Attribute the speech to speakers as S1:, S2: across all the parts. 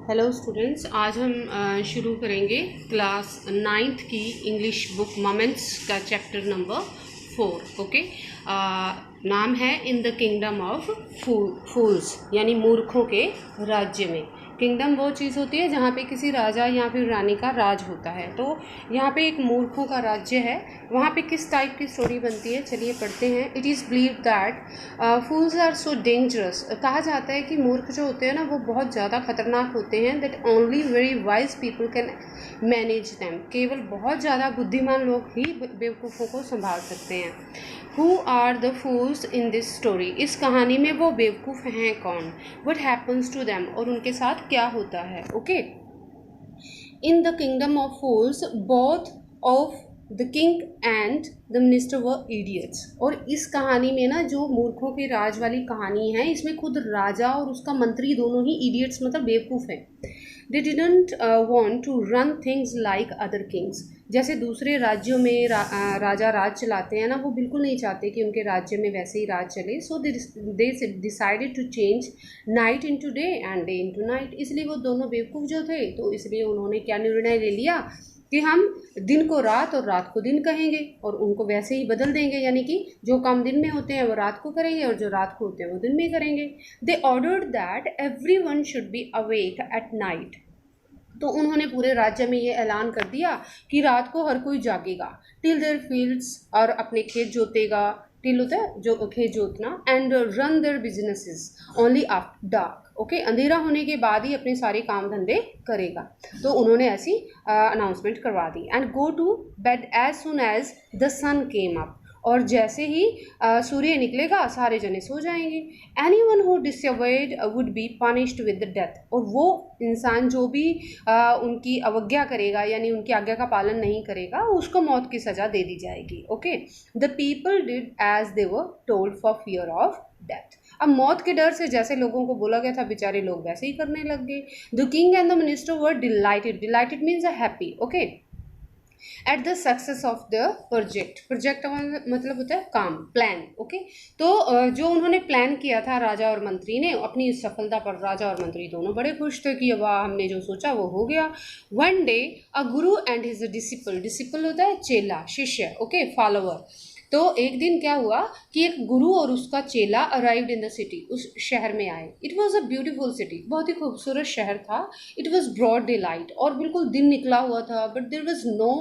S1: Hello students, आज हम शुरू करेंगे क्लास 9th की इंग्लिश बुक मोमेंट्स का चैप्टर नंबर 4। ओके, नाम है इन द किंगडम ऑफ फूल्स, यानी मूर्खों के राज्य में। किंगडम वो चीज़ होती है जहाँ पे किसी राजा या फिर रानी का राज होता है। तो यहाँ पे एक मूर्खों का राज्य है। वहाँ पे किस टाइप की स्टोरी बनती है, चलिए पढ़ते हैं। It is believe that fools are so dangerous. कहा जाता है कि मूर्ख जो होते हैं ना, वो बहुत ज़्यादा खतरनाक होते हैं। That only very wise people can manage them. केवल बहुत ज़्यादा बुद्धिमान लोग ही बेवकूफ़ों को संभाल सकते हैं। Who are the fools in this story? इस कहानी में वो बेवकूफ़ हैं कौन? वट हैपन्स टू दैम, और उनके साथ क्या होता है? Okay, in the kingdom of fools both of the king and the minister were idiots. और इस कहानी में ना, जो मूर्खों के राज वाली कहानी है, इसमें खुद राजा और उसका मंत्री दोनों ही इडियट्स मतलब बेवकूफ़ हैं। They didn't want to run things like other kings. जैसे दूसरे राज्यों में राजा राज चलाते हैं ना, वो बिल्कुल नहीं चाहते कि उनके राज्य में वैसे ही राज चले। So they decided to change night into day and day into night. इसलिए वो दोनों बेवकूफ़ जो थे, तो इसलिए उन्होंने क्या निर्णय ले लिया कि हम दिन को रात और रात को दिन कहेंगे और उनको वैसे ही बदल देंगे। यानी कि जो काम दिन में होते हैं वो रात को करेंगे और जो रात को होते हैं वो दिन में करेंगे। They ordered that everyone should be awake at night. तो उन्होंने पूरे राज्य में ये ऐलान कर दिया कि रात को हर कोई जागेगा। टिल देयर फील्ड्स, और अपने खेत जोतेगा। टिल होता है जो खेत जोतना। And run their businesses only after dark. Okay, अंधेरा होने के बाद ही अपने सारे काम धंधे करेगा। तो उन्होंने ऐसी अनाउंसमेंट करवा दी। And go to bed as soon as the sun came up. और जैसे ही सूर्य निकलेगा सारे जने सो जाएंगे। Anyone who disobeyed would be punished with death. और वो इंसान जो भी उनकी अवज्ञा करेगा, यानी उनकी आज्ञा का पालन नहीं करेगा, उसको मौत की सज़ा दे दी जाएगी। Okay, the people did as they were told for fear of death. अब मौत के डर से जैसे लोगों को बोला गया था, बेचारे लोग वैसे ही करने लग गए। The king and the minister were dilated. Dilated means happy. Okay, at the success of the project. Project मतलब होता है काम, प्लान। ओके, तो जो उन्होंने प्लान किया था राजा और मंत्री ने, अपनी इस सफलता पर राजा और मंत्री दोनों बड़े खुश थे कि वाह, हमने जो सोचा वो हो गया। One day a Guru and his disciple. Disciple होता है चेला, शिष्य। Okay, follower. तो एक दिन क्या हुआ कि एक गुरु और उसका चेला अराइव्ड इन द सिटी। उस शहर में आए। It was a beautiful city, बहुत ही खूबसूरत शहर था। It was broad daylight, और बिल्कुल दिन निकला हुआ था। But there was no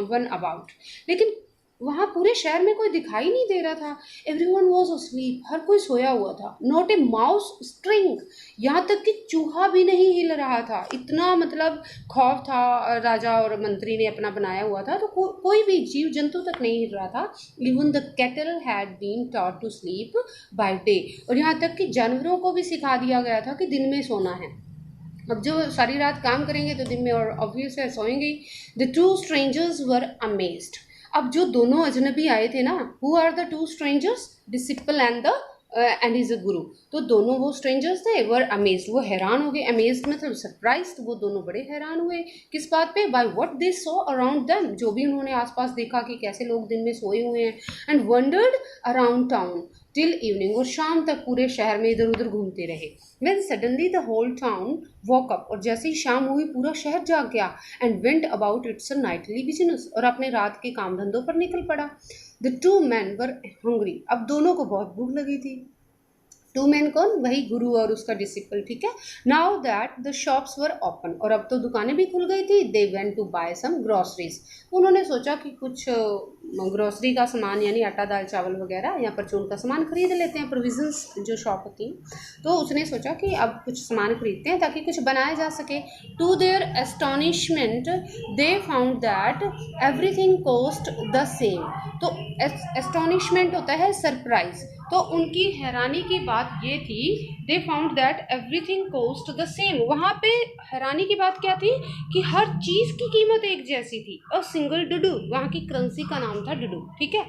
S1: one about. लेकिन वहाँ पूरे शहर में कोई दिखाई नहीं दे रहा था। एवरीवन वाज अस्लीप, हर कोई सोया हुआ था। नॉट ए माउस स्ट्रिंग, यहाँ तक कि चूहा भी नहीं हिल रहा था। इतना मतलब खौफ था राजा और मंत्री ने अपना बनाया हुआ था। तो कोई भी जीव जंतु तक नहीं हिल रहा था। Even the cattle had been taught to sleep by day. और यहाँ तक कि जानवरों को भी सिखा दिया गया था कि दिन में सोना है। अब जो सारी रात काम करेंगे तो दिन में और ऑब्वियस है सोएंगे ही। The two strangers were amazed. अब जो दोनों अजनबी आए थे ना, who are the two strangers? Disciple and the and is a guru. तो दोनों वो स्ट्रेंजर्स थे, वर अमेज्ड, वो हैरान हो गए। अमेज्ड मतलब सरप्राइज। तो वो दोनों बड़े हैरान हुए। किस बात पे? By what they saw around them, जो भी उन्होंने आसपास देखा कि कैसे लोग दिन में सोए हुए हैं। And wandered around town till evening. और शाम तक पूरे शहर में इधर उधर घूमते रहे। When suddenly the whole town woke up। और जैसे ही शाम हुई पूरा शहर जाग गया। And went about its nightly business। और अपने रात के काम धंधों पर निकल पड़ा। The two men were hungry। अब दोनों को बहुत भूख लगी थी। टू मैन कौन? वही गुरु और उसका डिसिपल। ठीक है। Now that the shops were open. और अब तो दुकानें भी खुल गई थी। They went to buy some groceries. उन्होंने सोचा कि कुछ ग्रोसरी का सामान, यानी आटा दाल चावल वगैरह या परचून का सामान खरीद लेते हैं। प्रोविजंस जो शॉप होती हैं। तो उसने सोचा कि अब कुछ सामान खरीदते हैं ताकि कुछ बनाया जा सके। To their astonishment they found that everything cost the same. तो एस्टोनिशमेंट होता है सरप्राइज। तो उनकी हैरानी की बात ये थी, दे found that everything cost the same. वहाँ पे हैरानी की बात क्या थी कि हर चीज़ की कीमत एक जैसी थी। और सिंगल डुडू, वहाँ की करेंसी का नाम था डुडू। ठीक है।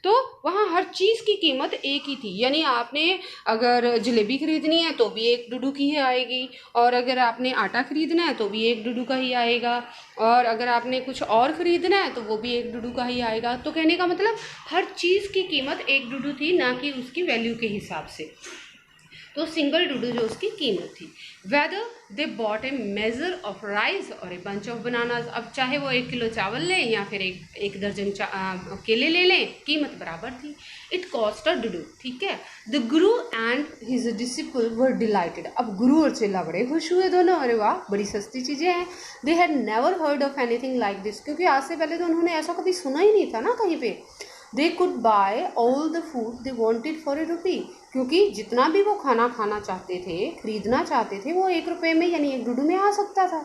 S1: तो वहाँ हर चीज़ की कीमत एक ही थी। यानी आपने अगर जलेबी खरीदनी है तो भी एक डुडू की ही आएगी, और अगर आपने आटा खरीदना है तो भी एक डुडू का ही आएगा, और अगर आपने कुछ और खरीदना है तो वो भी एक डुडू का ही आएगा। तो कहने का मतलब हर चीज़ की कीमत एक डुडू थी, ना कि उसकी वैल्यू के हिसाब से। तो सिंगल डुडू जो उसकी कीमत थी। Whether they bought A measure of rice और ए बंच ऑफ बनानाज, अब चाहे वो 1 किलो चावल लें या फिर एक दर्जन केले ले लें, कीमत बराबर थी। इट कॉस्ट अ डुडू, ठीक है। The Guru and his disciple were dilated, अब गुरु और चेला बड़े खुश हुए दोनों, अरे वाह बड़ी सस्ती चीज़ें हैं। They had never heard of anything like this, क्योंकि आज से पहले तो उन्होंने ऐसा कभी सुना ही नहीं था ना कहीं पे। They could buy all the food they wanted for a rupee, क्योंकि जितना भी वो खाना खाना चाहते थे, खरीदना चाहते थे, वो 1 रुपये में यानी 1 डुडू में आ सकता था।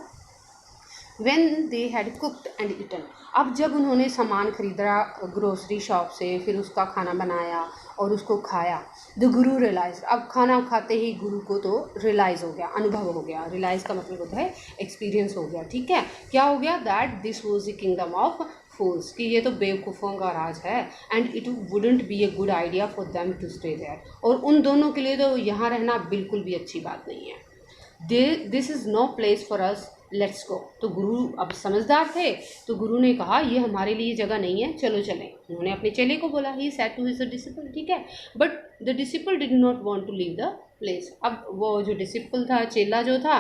S1: When they had cooked and eaten, अब जब उन्होंने सामान खरीदा ग्रोसरी शॉप से, फिर उसका खाना बनाया और उसको खाया, द गुरु रियलाइज, अब खाना खाते ही गुरु को तो रियलाइज़ हो गया, अनुभव हो गया। रियलाइज़ का मतलब होता है एक्सपीरियंस हो गया, ठीक है। क्या हो गया? That this was the kingdom of fools, कि ये तो बेवकूफ़ों का राज है। And it wouldn't be a good idea for them to stay there, और उन दोनों के लिए तो यहाँ रहना बिल्कुल भी अच्छी बात नहीं है। This is no place for us, let's go. तो गुरु अब समझदार थे, तो गुरु ने कहा ये हमारे लिए जगह नहीं है, चलो चलें। उन्होंने अपने चेले को बोला, he said to his disciple, ठीक है। But the disciple did not want to leave the place, अब वो जो डिसिपल था, चेला जो था,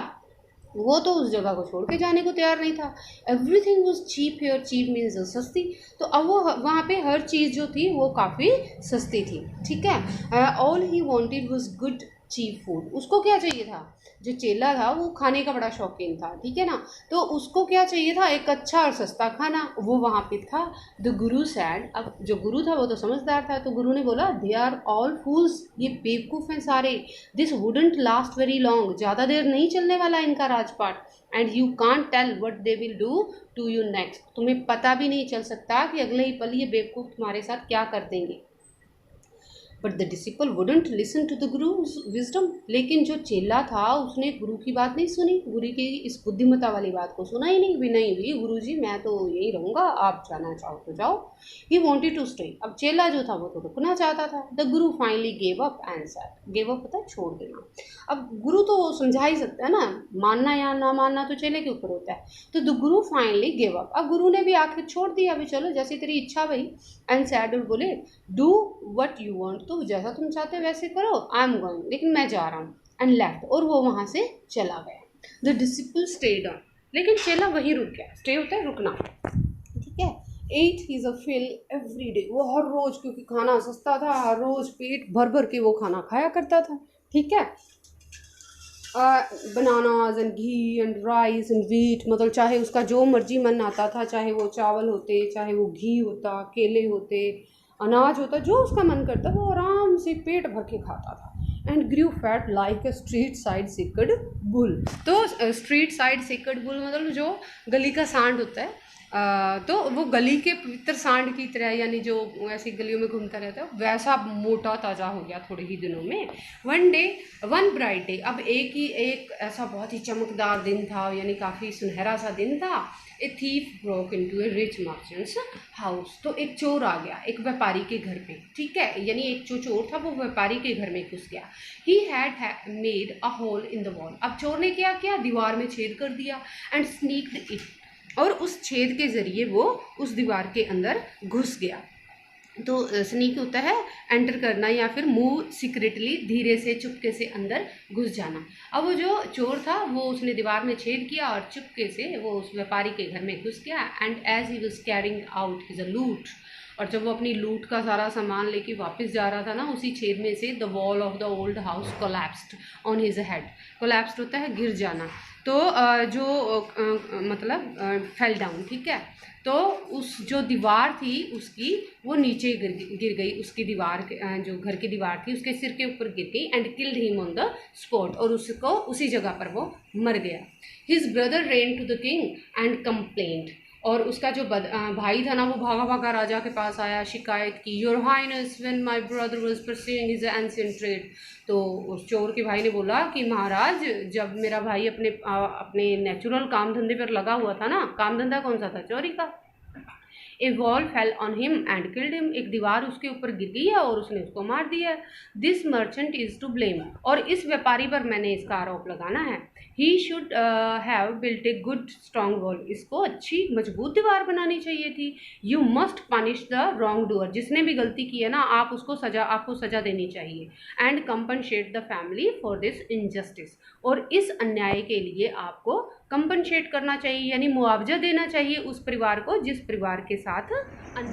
S1: वो तो उस जगह को छोड़ के जाने को तैयार नहीं था। Everything was cheap here, cheap means सस्ती, तो अब वो वहाँ पे हर चीज़ जो थी वो काफ़ी सस्ती थी, ठीक है। All he wanted was good cheap food, उसको क्या चाहिए था? जो चेला था वो खाने का बड़ा शौकीन था, ठीक है ना, तो उसको क्या चाहिए था? एक अच्छा और सस्ता खाना, वो वहाँ पे था। द गुरु सैड, अब जो गुरु था वो तो समझदार था, तो गुरु ने बोला दे आर ऑल फूल्स, ये बेवकूफ़ हैं सारे। This wouldn't last very long, ज़्यादा देर नहीं चलने वाला इनका राजपाट। And you can't tell what they will do to you next, तुम्हें पता भी नहीं चल सकता कि अगले ही पल ये बेवकूफ़ तुम्हारे साथ क्या कर देंगे। But the disciple wouldn't listen to the guru's wisdom, लेकिन जो चेला था उसने गुरु की बात नहीं सुनी, गुरु की इस बुद्धिमत्ता वाली बात को सुना ही नहीं भी, नहीं भी गुरु जी मैं तो यही रहूँगा, आप जाना चाहो तो जाओ। ही वॉन्टेड टू स्टे, अब चेला जो था वो तो रुकना चाहता था। The Guru finally gave up and said, gave up होता है छोड़ देना। अब गुरु तो समझा ही सकता है ना, मानना या ना मानना तो चेले के ऊपर होता है। तो the Guru finally gave up, अब गुरु ने भी आखिर छोड़ दिया, अभी चलो जैसी तेरी इच्छा भाई। एंड सैड, और बोले डू वट यू वॉन्ट, तो जैसा तुम चाहते हो वैसे करो, आई एम गोइंग, लेकिन मैं जा रहा हूँ। एंड लेफ्ट, और वो वहाँ से चला गया। द डिसिपल स्टेड ऑन, लेकिन चेला वहीं रुक गया। स्टे होता है रुकना, ठीक है। Ate his a fill every day, वो हर रोज़, क्योंकि खाना सस्ता था, हर रोज़ पेट भर भर के वो खाना खाया करता था, ठीक है। Bananas and ghee and rice and wheat, मतलब चाहे उसका जो मर्जी मन आता था, चाहे वो चावल होते, चाहे वो घी होता, केले होते, अनाज होता, जो उसका मन करता वो आराम से पेट भर के खाता था। And grew fat like a street side sacred bull, तो स्ट्रीट साइड सिकड बुल मतलब जो गली का सांड होता है, तो वो गली के पवित्र सांड की तरह, यानी जो ऐसी गलियों में घूमता रहता है, वैसा मोटा ताज़ा हो गया थोड़े ही दिनों में। वन ब्राइट डे, अब एक ऐसा बहुत ही चमकदार दिन था, यानी काफ़ी सुनहरा सा दिन था। A thief broke into A rich merchants house, तो एक चोर आ गया एक व्यापारी के घर पे, ठीक है, यानी एक जो चोर था वो व्यापारी के घर में घुस गया। He had made a hole in the wall, अब चोर ने क्या किया? दीवार में छेद कर दिया। एंड स्नीक्ड इट, और उस छेद के ज़रिए वो उस दीवार के अंदर घुस गया। तो स्नीक होता है एंटर करना या फिर मूव सीक्रेटली, धीरे से चुपके से अंदर घुस जाना। अब वो जो चोर था वो उसने दीवार में छेद किया और चुपके से वो उस व्यापारी के घर में घुस गया। And as he was carrying out his loot, और जब वो अपनी लूट का सारा सामान लेके वापस जा रहा था ना, उसी छेद में से the wall of the old house collapsed on his head, collapsed होता है गिर जाना, तो मतलब फेल डाउन, ठीक है। तो उस जो दीवार थी उसकी वो नीचे गिर गई, उसकी दीवार जो घर की दीवार थी उसके सिर के ऊपर गिर गई। And killed him on the spot, और उसको उसी जगह पर वो मर गया। His brother ran to the king and complaint, और उसका जो भाई था ना वो भागा भागा राजा के पास आया, शिकायत की। Your highness when my brother was pursuing his ancient trade, तो उस चोर के भाई ने बोला कि महाराज जब मेरा भाई अपने नेचुरल काम धंधे पर लगा हुआ था ना, काम धंधा कौन सा था? चोरी का। A wall fell on him and killed him, एक दीवार उसके ऊपर गिर गई है और उसने उसको मार दिया है। This merchant is to blame, और इस व्यापारी पर मैंने इसका आरोप लगाना है। He should have built a good strong wall, इसको अच्छी मजबूत दीवार बनानी चाहिए थी। You must punish the wrongdoer, जिसने भी गलती की है ना आपको सजा देनी चाहिए। And compensate the family for this injustice, और इस अन्याय के लिए आपको कंपनशेट करना चाहिए, यानी मुआवजा देना चाहिए उस परिवार को जिस परिवार के साथ।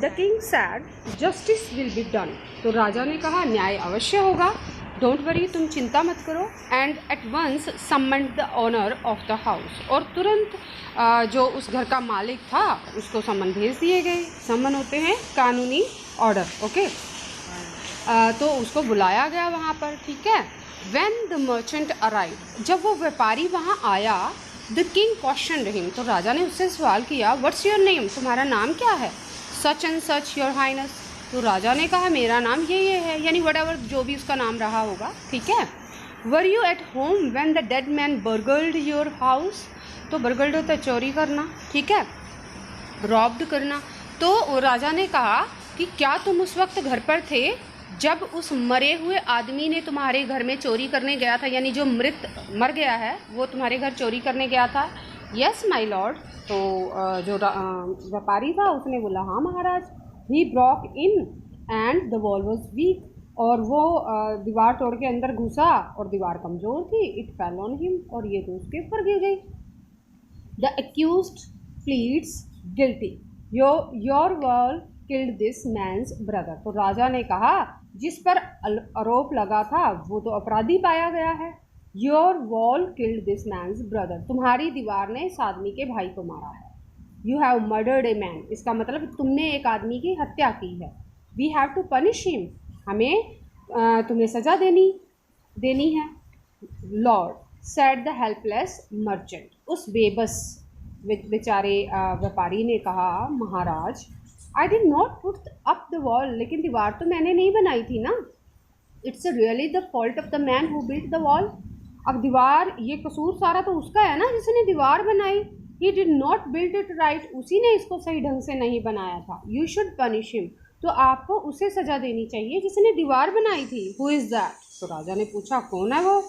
S1: The king sad justice will be done, तो राजा ने कहा न्याय अवश्य होगा, डोंट वरी, तुम चिंता मत करो। And at once summoned the owner of the house, और तुरंत जो उस घर का मालिक था उसको समन भेज दिए गए। समन होते हैं कानूनी ऑर्डर, ओके। तो उसको बुलाया गया वहाँ पर, ठीक है। When the merchant arrived, जब वो व्यापारी वहाँ आया, the king questioned him, तो राजा ने उससे सवाल किया, What's your name, तुम्हारा नाम क्या है? Such and such, your highness, तो राजा ने कहा मेरा नाम ये है, यानी whatever जो भी उसका नाम रहा होगा, ठीक है। Were you at home when the dead man burgled your house, तो burgled होता है चोरी करना, ठीक है, robbed करना। तो राजा ने कहा कि क्या तुम उस वक्त घर पर थे जब उस मरे हुए आदमी ने तुम्हारे घर में चोरी करने गया था, यानी जो मर गया है वो तुम्हारे घर चोरी करने गया था? यस माय लॉर्ड, तो जो व्यापारी था उसने बोला हाँ महाराज। He broke in and the wall was weak, और वो दीवार तोड़ के अंदर घुसा और दीवार कमज़ोर थी। इट फेल ऑन हिम, और ये तो उसके ऊपर गिर गई। The accused pleads guilty, your wall killed this man's brother, तो राजा ने कहा जिस पर आरोप लगा था वो तो अपराधी पाया गया है। Your wall killed this man's brother, तुम्हारी दीवार ने इस आदमी के भाई को मारा है। You have murdered a man, इसका मतलब तुमने एक आदमी की हत्या की है। We have to punish him, हमें तुम्हें सजा देनी है। Lord said the helpless merchant, उस बेबस बेचारे व्यापारी ने कहा महाराज I did not put up the wall, लेकिन दीवार तो मैंने नहीं बनाई थी ना। It's really the fault of the man who built the wall, अब दीवार, ये कसूर सारा तो उसका है ना जिसने दीवार बनाई। He did not built it right, उसी ने इसको सही ढंग से नहीं बनाया था। यू शुड पनिश हिम, तो आपको उसे सजा देनी चाहिए जिसने दीवार बनाई थी। हु इज़ दैट, तो राजा ने पूछा कौन है वो?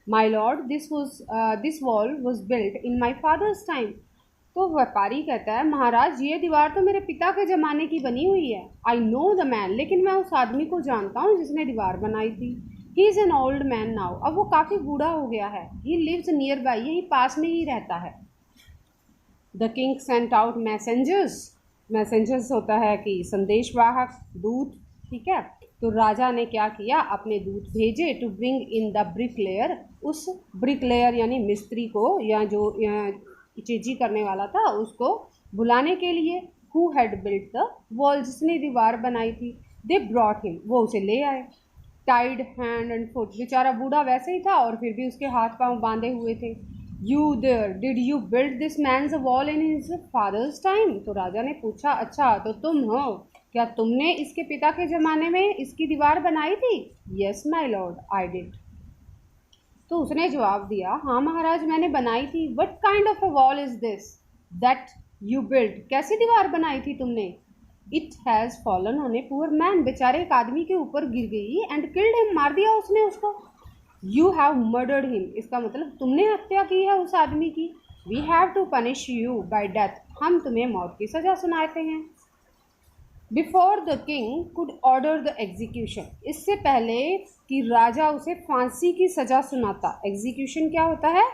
S1: My lord this wall was built in my father's time, तो व्यापारी कहता है महाराज ये दीवार तो मेरे पिता के ज़माने की बनी हुई है। आई नो द मैन, लेकिन मैं उस आदमी को जानता हूँ जिसने दीवार बनाई थी। He is an old man now, अब वो काफ़ी बूढ़ा हो गया है। ही लिव्स नियर बाई, यही पास में ही रहता है। The king sent out messengers होता है कि संदेशवाहक, दूत, ठीक है। तो राजा ने क्या किया, अपने दूत भेजे to bring in the bricklayer, उस ब्रिकलेयर यानी मिस्त्री को, या जो चीजी करने वाला था उसको बुलाने के लिए। Who had built the wall, जिसने दीवार बनाई थी। दे ब्रॉट हिम, वो उसे ले आए। टाइड हैंड एंड फुट, बेचारा बूढ़ा वैसे ही था और फिर भी उसके हाथ पांव बांधे हुए थे। You there, did you build this man's wall in his father's time, तो राजा ने पूछा अच्छा तो तुम हो, क्या तुमने इसके पिता के ज़माने में इसकी दीवार बनाई थी? Yes my lord I did, तो उसने जवाब दिया हाँ महाराज मैंने बनाई थी। What kind of a wall is this that you build, कैसी दीवार बनाई थी तुमने? It has fallen on a poor man, बेचारे एक आदमी के ऊपर गिर गई। एंड किल्ड हिम, मार दिया उसने उसको। यू हैव मर्डर्ड हिम, इसका मतलब तुमने हत्या की है उस आदमी की। We have to punish you by death, हम तुम्हें मौत की सज़ा सुनाते हैं। Before the king could order the execution, इससे पहले कि राजा उसे फांसी की सज़ा सुनाता। एग्जीक्यूशन क्या होता है?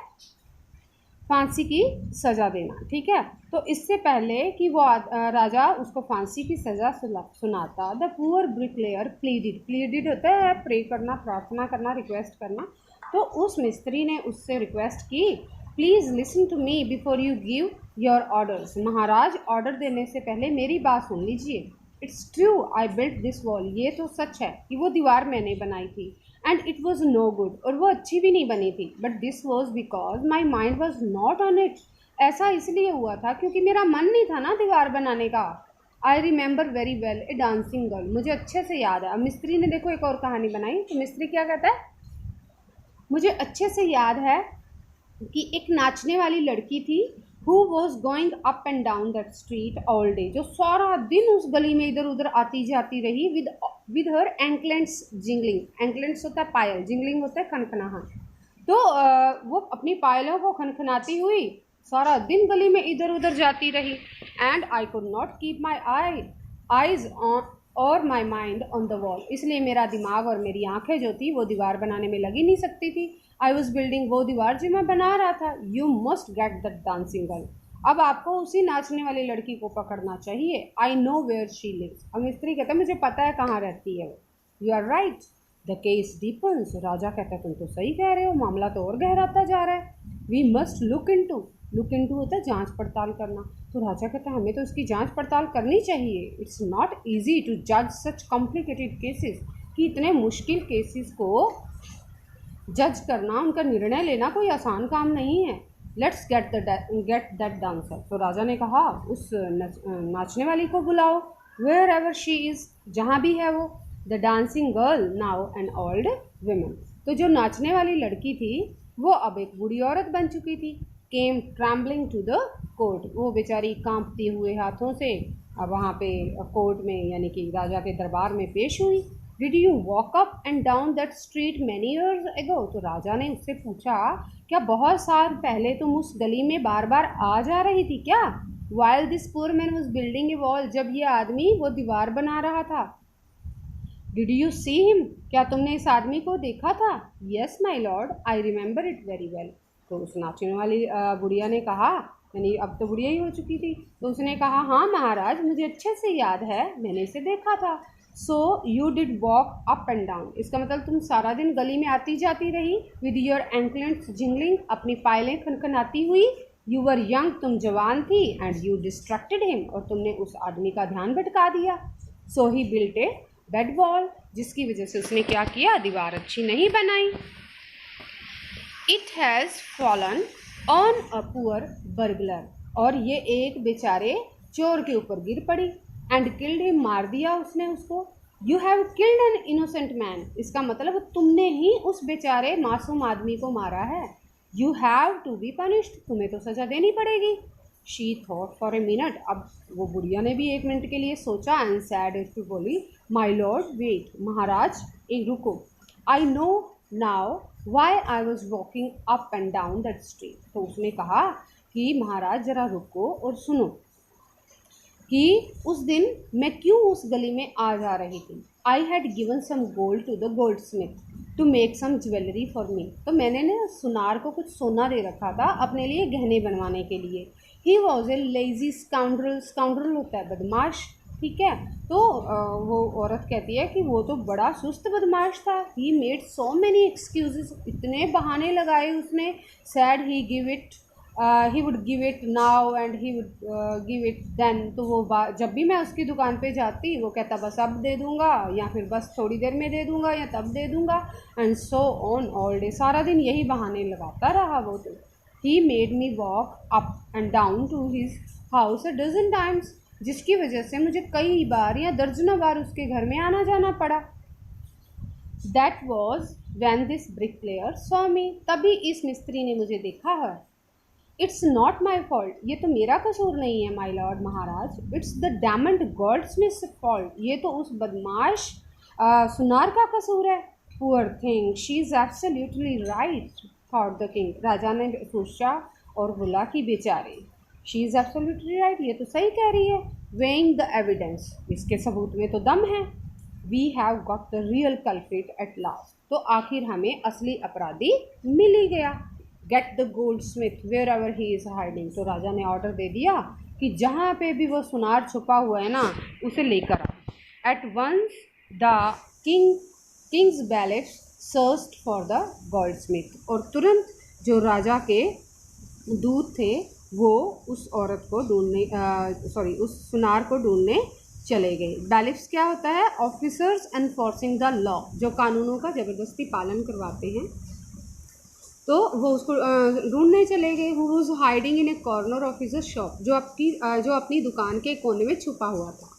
S1: फांसी की सज़ा देना, ठीक है। तो इससे पहले कि वो राजा उसको फांसी की सज़ा सुनाता, द पुअर ब्रिकलेयर प्लीडिड होता है प्रे करना, प्रार्थना करना, रिक्वेस्ट करना। तो उस मिस्त्री ने उससे रिक्वेस्ट की please listen to me before you give your orders, महाराज ऑर्डर देने से पहले मेरी बात सुन लीजिए। It's true I built this wall, ये तो सच है कि वो दीवार मैंने बनाई थी। And it was no good, और वो अच्छी भी नहीं बनी थी। But this was because my mind was not on it, ऐसा इसलिए हुआ था क्योंकि मेरा मन नहीं था ना दीवार बनाने का। I remember very well A dancing girl, मुझे अच्छे से याद है। अब मिस्त्री ने देखो एक और कहानी बनाई, तो मिस्त्री क्या कहता है, मुझे अच्छे से याद है कि एक नाचने वाली लड़की थी who was going up and down that street all day, जो सारा दिन उस गली में इधर उधर आती जाती रही with her anklets jingling. anklets होता है पायल, jingling होता है खनखनाहट. तो वो अपनी पायलों को खनखनाती हुई सारा दिन गली में इधर उधर जाती रही. And I could not keep my eyes on और my mind on the wall. इसलिए मेरा दिमाग और मेरी आंखें जो थी वो दीवार बनाने में लगी नहीं सकती थी. आई वॉज बिल्डिंग वो दीवार जो मैं बना रहा था. You must get the dancing girl. अब आपको उसी नाचने वाली लड़की को पकड़ना चाहिए. I know where she lives. अब मिस्त्री कहता है मुझे पता है कहाँ रहती है वो. You are right. The case depends. राजा कहता है तुम तो सही कह रहे हो, मामला तो और गहराता जा रहा है. We must look into. Look into होता है जांच पड़ताल करना. तो राजा कहता है हमें तो इसकी जांच पड़ताल करनी चाहिए. इट्स नॉट ईजी टू जज सच कॉम्प्लिकेटेड केसेस. कि इतने मुश्किल केसेस को जज करना, उनका निर्णय लेना कोई आसान काम नहीं है. Let's get that dancer. तो राजा ने कहा उस नाचने वाली को बुलाओ. वेयर एवर शी इज़, जहाँ भी है वो. The dancing girl now an old woman. तो जो नाचने वाली लड़की थी वो अब एक बूढ़ी औरत बन चुकी थी. केम ट्रैम्बलिंग टू द कोर्ट. वो बेचारी कांपती हुए हाथों से अब वहाँ पे कोर्ट में यानी कि राजा के दरबार में पेश हुई. Did you walk up and down that street many years ago. तो राजा ने उससे पूछा क्या बहुत साल पहले तुम उस गली में बार बार आ जा रही थी क्या. While this poor man was building A wall. जब ये आदमी वो दीवार बना रहा था. Did you see him. क्या तुमने इस आदमी को देखा था. Yes my lord I remember it very well. तो उस नाचने वाली बुढ़िया ने कहा, यानी अब तो बुढ़िया ही हो चुकी थी, तो उसने कहा हाँ महाराज मुझे अच्छे से याद है, मैंने इसे देखा था. So you did walk up and down. इसका मतलब तुम सारा दिन गली में आती जाती रही विद योर एंकलेट्स जिंगलिंग, अपनी पायलें खनखनाती हुई. यू वर यंग, तुम जवान थी. एंड यू डिस्ट्रैक्टेड हिम, और तुमने उस आदमी का ध्यान भटका दिया. सो ही बिल्ट ए बेड वॉल, जिसकी वजह से उसने क्या किया, दीवार अच्छी नहीं बनाई. It has fallen on a poor burglar. और ये एक बेचारे चोर के ऊपर गिर पड़ी. एंड किल्ड हिम, मार दिया उसने उसको. You have killed N innocent man. इसका मतलब तुमने ही उस बेचारे मासूम आदमी को मारा है. You have to be punished, तुम्हें तो सज़ा देनी पड़ेगी. She thought for a minute. अब वो बुढ़िया ने भी एक मिनट के लिए सोचा. एंड सैड इफ बोली माई लॉर्ड वेट. महाराज एक रुको. I know now why I was walking up and down that street. तो उसने कहा कि महाराज ज़रा रुको और सुनो कि उस दिन मैं क्यों उस गली में आ जा रही थी. I had given some gold to the goldsmith to make some jewellery for me. तो मैंने ना सुनार को कुछ सोना दे रखा था अपने लिए गहने बनवाने के लिए. He was a lazy scoundrel. Scoundrel होता है बदमाश, ठीक है. तो वो औरत कहती है कि वो तो बड़ा सुस्त बदमाश था. He made so many excuses. इतने बहाने लगाए उसने. Said he give it, he would give it now and he would give it then. तो वो जब भी मैं उसकी दुकान पे जाती वो कहता बस अब दे दूंगा, या फिर बस थोड़ी देर में दे दूंगा, या तब दे दूंगा. And so on all day. सारा दिन यही बहाने लगाता रहा वो. तो he made me walk up and down to his house a dozen times. जिसकी वजह से मुझे कई बार या दर्जनों बार उसके घर में आना जाना पड़ा. That was when this bricklayer saw me. तभी इस मिस्त्री ने मुझे देखा है. It's not my fault. ये तो मेरा कसूर नहीं है माई लॉर्ड महाराज. It's the damned goldsmith's fault. ये तो उस बदमाश सुनार का कसूर है. Poor thing, she is absolutely right thought the king. राजा ने सोचा और बोला कि बेचारे, शी इज़ एब्सोल्युटली राइट, ये तो सही कह रही है. वेइंग द एविडेंस, इसके सबूत में तो दम है. We have got the real culprit at last. तो आखिर हमें असली अपराधी मिल ही गया. Get the goldsmith wherever he is hiding. तो राजा ने ऑर्डर दे दिया कि जहाँ पे भी वो सुनार छुपा हुआ है ना, उसे लेकर आओ. At once the king's valet searched for the goldsmith. और तुरंत जो राजा के दूत थे वो उस औरत को ढूंढने उस सुनार को ढूंढने चले गए. बैलिफ्स क्या होता है, ऑफिसर्स एनफोर्सिंग द लॉ, जो कानूनों का ज़बरदस्ती पालन करवाते हैं. तो वो उसको ढूंढने चले गए. Who was hiding in A corner of his shop, जो अपनी दुकान के कोने में छुपा हुआ था.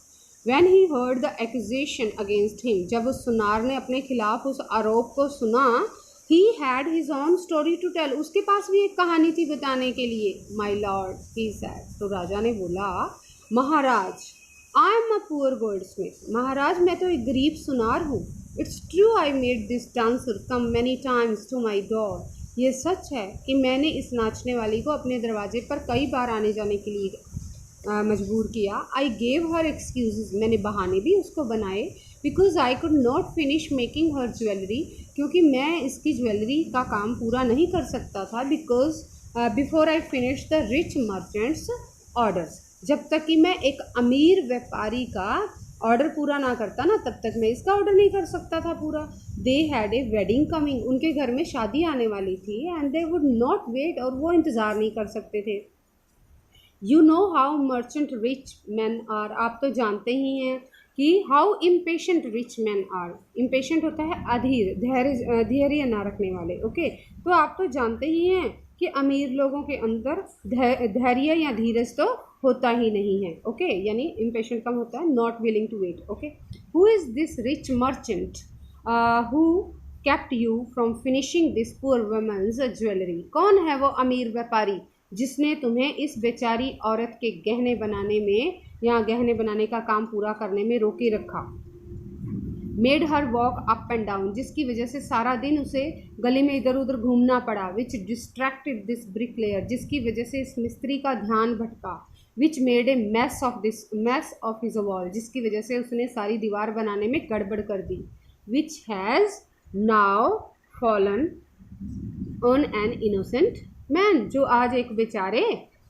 S1: When he heard the accusation against him, जब उस सुनार ने अपने खिलाफ उस आरोप को सुना, he had his own story to tell, उसके पास भी एक कहानी थी बताने के लिए। माई लॉर्ड ही सेड, तो राजा ने बोला, महाराज I am a poor goldsmith, महाराज मैं तो एक गरीब सुनार हूँ। It's true I made this dancer come many times to my door, ये सच है कि मैंने इस नाचने वाली को अपने दरवाजे पर कई बार आने जाने के लिए मजबूर किया। आई गेव हर एक्सक्यूज़, मैंने बहाने भी उसको बनाए। Because I could not finish making her jewellery, क्योंकि मैं इसकी ज्वेलरी का काम पूरा नहीं कर सकता था। Because before I finish the rich merchants orders, जब तक कि मैं एक अमीर व्यापारी का ऑर्डर पूरा ना करता ना, तब तक मैं इसका ऑर्डर नहीं कर सकता था पूरा। They had a wedding coming, उनके घर में शादी आने वाली थी। And they would not wait, और वो इंतज़ार नहीं कर सकते थे। You know how merchant rich man are, आप तो जानते ही हैं कि how impatient rich man are. Impatient होता है अधीर, धैर्य ना रखने वाले। ओके, तो आप तो जानते ही हैं कि अमीर लोगों के अंदर धैर्य या धीरज तो होता ही नहीं है। ओके, यानी इम्पेशेंट कम होता है, not willing to wait. Okay, who is this rich merchant who kept you from finishing this poor women's jewellery, कौन है वो अमीर व्यापारी जिसने तुम्हें इस बेचारी औरत के गहने बनाने में या गहने बनाने का काम पूरा करने में रोके रखा। Made her walk up and down, जिसकी वजह से सारा दिन उसे गली में इधर उधर घूमना पड़ा। विच डिस्ट्रैक्टेड दिस ब्रिकलेयर, जिसकी वजह से इस मिस्त्री का ध्यान भटका। Which made a mass of his wall, जिसकी वजह से उसने सारी दीवार बनाने में गड़बड़ कर दी। Which has now fallen on an innocent man, जो आज एक बेचारे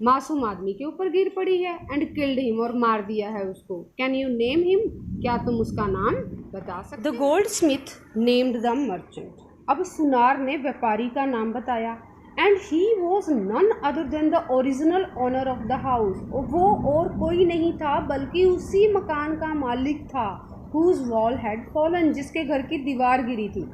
S1: मासूम आदमी के ऊपर गिर पड़ी है। एंड किल्ड हिम, और मार दिया है उसको। कैन यू नेम हिम, क्या तुम उसका नाम बता सकते? The goldsmith named the merchant, अब सुनार ने व्यापारी का नाम बताया। And he was none other than the original owner of the house, वो और कोई नहीं था बल्कि उसी मकान का मालिक था। हुज वॉल हैड फॉलन, जिसके घर की दीवार गिरी थी।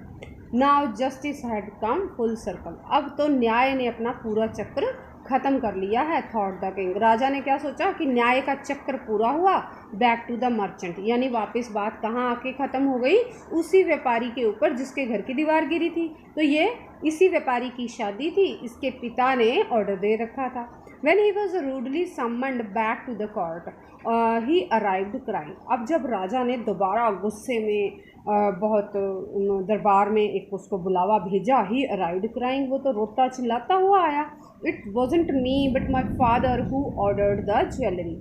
S1: Now justice had come full circle, अब तो न्याय ने अपना पूरा चक्र खत्म कर लिया है। थॉट द किंग, राजा ने क्या सोचा कि न्याय का चक्र पूरा हुआ। बैक टू द मर्चेंट, यानी वापस बात कहाँ आके ख़त्म हो गई, उसी व्यापारी के ऊपर जिसके घर की दीवार गिरी थी। तो ये इसी व्यापारी की शादी थी, इसके पिता ने ऑर्डर दे रखा था। When he was rudely summoned back to the court, he arrived crying. अब जब राजा ने दोबारा गुस्से में बहुत दरबार में एक उसको बुलावा भेजा, he arrived crying, वो तो रोता चिल्लाता हुआ आया। It wasn't me but my father who ordered the jewelry.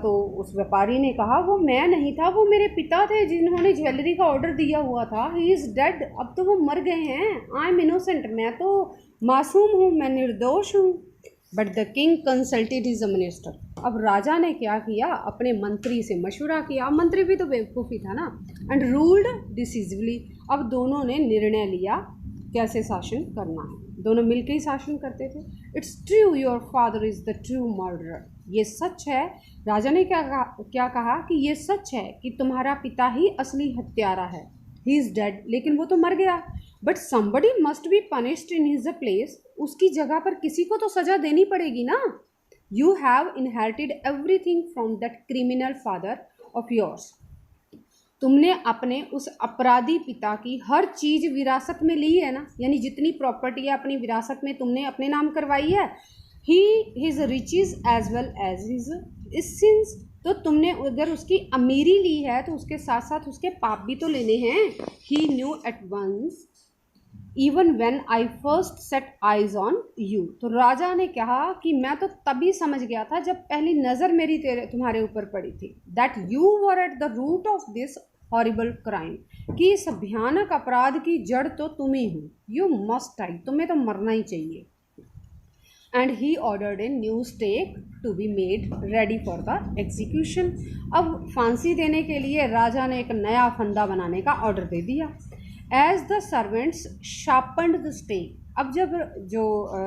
S1: तो उस व्यापारी ने कहा वो मैं नहीं था, वो मेरे पिता थे जिन्होंने ज्वेलरी का ऑर्डर दिया हुआ था। ही इज़ डेड, अब तो वो मर गए हैं। आई एम इनोसेंट, मैं तो मासूम हूँ, मैं निर्दोष हूँ। But the king consulted his minister, अब राजा ने क्या किया, अपने मंत्री से मशवरा किया। मंत्री भी तो बेवकूफ़ी था ना। एंड रूल्ड डिसिसिवली, अब दोनों ने निर्णय लिया कैसे शासन करना है। दोनों मिलकर ही शासन करते थे। It's true your father is the true murderer, ये सच है। राजा ने क्या कहा कि ये सच है कि तुम्हारा पिता ही असली हत्यारा है। ही इज़ डेड, लेकिन वो तो मर गया। But somebody must be punished in his place, उसकी जगह पर किसी को तो सज़ा देनी पड़ेगी ना। You have inherited everything from that criminal father of yours, तुमने अपने उस अपराधी पिता की हर चीज़ विरासत में ली है ना, यानी जितनी प्रॉपर्टी है अपनी विरासत में तुमने अपने नाम करवाई है। He his riches as well as his sins, तो तुमने अगर उसकी अमीरी ली है तो उसके साथ साथ उसके पाप भी तो लेने हैं। He knew at once even when I first set eyes on you, तो राजा ने कहा कि मैं तो तभी समझ गया था जब पहली नज़र मेरी तुम्हारे ऊपर पड़ी थी। That you were at the root of this horrible crime, कि इस भयानक अपराध की जड़ तो तुम ही हो। यू मस्ट डाई, तुम्हें तो मरना ही चाहिए। And he ordered a new stake to be made ready for the execution, अब फांसी देने के लिए राजा ने एक नया फंदा बनाने का ऑर्डर दे दिया। As the servants sharpened the stake, अब जब जो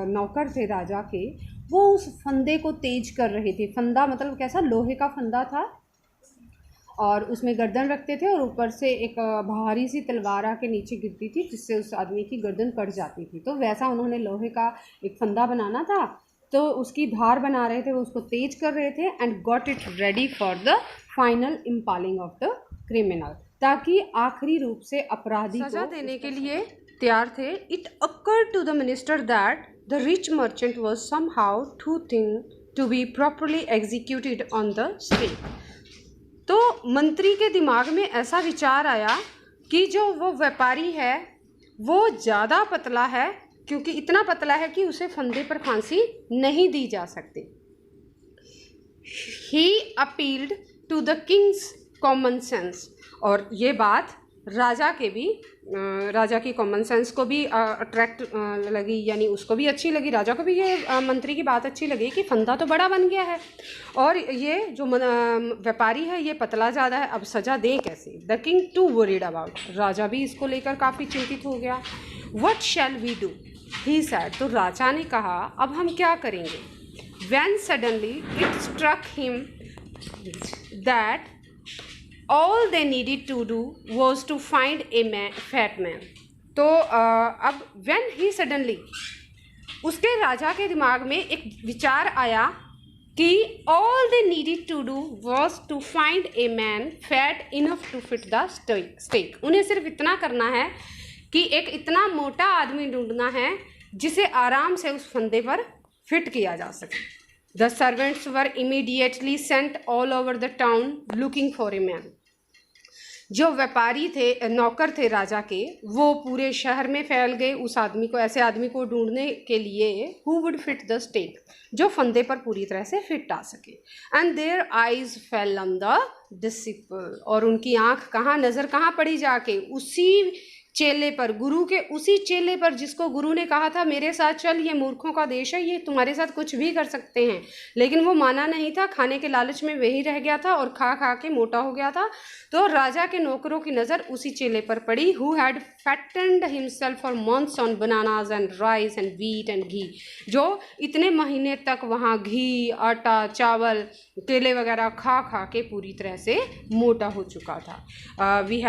S1: नौकर थे राजा के वो उस फंदे को तेज कर रहे थे। फंदा मतलब कैसा, लोहे का फंदा था और उसमें गर्दन रखते थे और ऊपर से एक भारी सी तलवार आके नीचे गिरती थी जिससे उस आदमी की गर्दन कट जाती थी। तो वैसा उन्होंने लोहे का एक फंदा बनाना था, तो उसकी धार बना रहे थे, वो उसको तेज कर रहे थे। And got it ready for the final impaling of the criminal, ताकि आखिरी रूप से अपराधी सजा देने के लिए तैयार थे. It occurred to the minister that the rich merchant was somehow too thin to be properly executed on the stake. तो मंत्री के दिमाग में ऐसा विचार आया कि जो वो व्यापारी है वो ज़्यादा पतला है, क्योंकि इतना पतला है कि उसे फंदे पर फांसी नहीं दी जा सकती. He appealed to the king's common sense. और ये बात राजा की कॉमन सेंस को भी अट्रैक्ट लगी, यानी उसको भी अच्छी लगी. राजा को भी ये मंत्री की बात अच्छी लगी कि फंदा तो बड़ा बन गया है और ये जो व्यापारी है ये पतला ज़्यादा है, अब सज़ा दें कैसे. The king too worried about. राजा भी इसको लेकर काफ़ी चिंतित हो गया. What shall we do he said. तो राजा ने कहा अब हम क्या करेंगे. When suddenly it struck him that all they needed to do was to find a fat man. तो अब when he suddenly, उसके राजा के दिमाग में एक विचार आया कि all they needed to do was to find a man fat enough to fit the stake. उन्हें सिर्फ इतना करना है कि एक इतना मोटा आदमी ढूंढना है जिसे आराम से उस फंदे पर फिट किया जा सके. The servants were immediately sent all over the town looking for a man. जो व्यापारी थे, नौकर थे राजा के, वो पूरे शहर में फैल गए उस आदमी को, ऐसे आदमी को ढूंढने के लिए who would fit the stake, जो फंदे पर पूरी तरह से फिट आ सके. And their eyes fell on the disciple. और उनकी आंख कहाँ, नज़र कहाँ पड़ी जाके, उसी चेले पर, गुरु के उसी चेले पर जिसको गुरु ने कहा था मेरे साथ चल, ये मूर्खों का देश है, ये तुम्हारे साथ कुछ भी कर सकते हैं. लेकिन वो माना नहीं था, खाने के लालच में वही रह गया था और खा खा के मोटा हो गया था. तो राजा के नौकरों की नज़र उसी चेले पर पड़ी who had fattened himself for months on bananas and rice and wheat and ghee. जो इतने महीने तक वहाँ घी, आटा, चावल, केले वगैरह खा खा के पूरी तरह से मोटा हो चुका था. We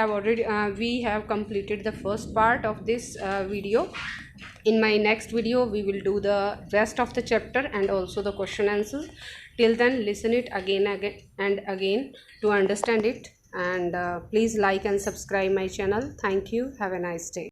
S1: have completed the first part of this video. In my next video we will do the rest of the chapter and also the question answers. Till then listen it again and again to understand it, and please like and subscribe my channel. Thank you. Have a nice day.